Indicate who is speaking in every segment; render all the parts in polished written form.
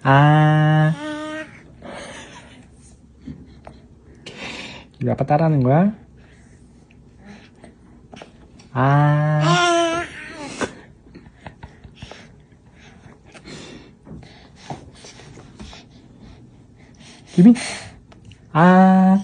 Speaker 1: 아. 이거 아빠 따라하는 거야? 아. 유빈. 아.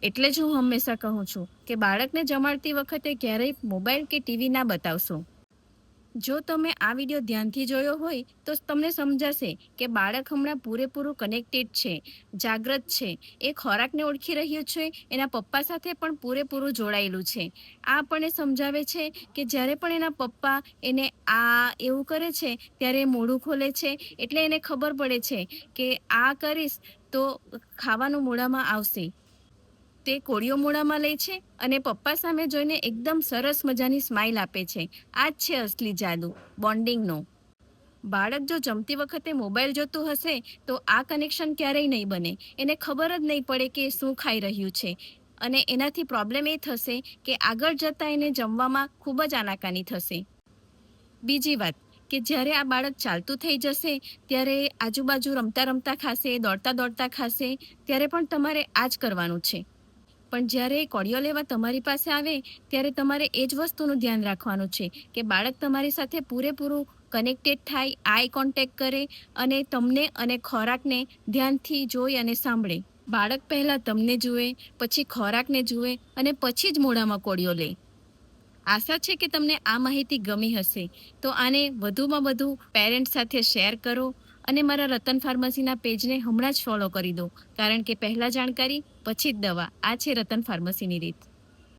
Speaker 2: એટલે જ હું હંમેશા કહું છું કે બાળકને જમાડતી વખતે ક્યારેય મોબાઈલ કે ટીવી ના બતાવશો. જો તમે આ વિડીયો ધ્યાનથી જોયો હોય તો તમને સમજાશે કે બાળક હમણાં પૂરેપૂરું કનેક્ટેડ છે, જાગૃત છે, એ ખોરાકને ઓળખી રહ્યું છે, એના પપ્પા સાથે પણ પૂરેપૂરું જોડાયેલું છે. આ આપણને સમજાવે છે કે જ્યારે પણ એના પપ્પા એને આ એવું કરે છે ત્યારે મોઢું ખોલે છે, એટલે એને ખબર પડે છે કે આ કરીશ તો ખાવાનું મોઢામાં આવશે. તે કોળીઓ મોઢામાં લે છે અને પપ્પા સામે જોઈને એકદમ સરસ મજાની સ્માઇલ આપે છે. આ જ છે અસલી જાદુ, બોન્ડિંગનો. બાળક જો જમતી વખતે મોબાઈલ જોતું હશે તો આ કનેક્શન ક્યારેય નહીં બને. એને ખબર જ નહીં પડે કે શું ખાઈ રહ્યું છે અને એનાથી પ્રોબ્લેમ એ થશે કે આગળ જતાં એને જમવામાં ખૂબ જ આનાકાની થશે. બીજી વાત કે જ્યારે આ બાળક ચાલતું થઈ જશે ત્યારે આજુબાજુ રમતા રમતા ખાશે, દોડતા દોડતા ખાશે, ત્યારે પણ તમારે આ જ કરવાનું છે. પણ જ્યારે કોળીઓ લેવા તમારી પાસે આવે ત્યારે તમારે એ જ વસ્તુનું ધ્યાન રાખવાનું છે કે બાળક તમારી સાથે પૂરેપૂરું કનેક્ટેડ થાય, આઈ કોન્ટેક્ટ કરે અને તમને અને ખોરાકને ધ્યાનથી જોઈ અને સાંભળે. બાળક પહેલાં તમને જુએ, પછી ખોરાકને જુએ અને પછી જ મોઢામાં કોળીઓ લે. આશા છે કે તમને આ માહિતી ગમી હશે. તો આને વધુમાં વધુ પેરેન્ટ્સ સાથે શેર કરો અને મારા રતન ફાર્મસીના પેજને હમણાં જ ફોલો કરી દો, કારણ કે પહેલાં જાણકારી પછી જ દવા. આ છે રતન ફાર્મસીની રીત.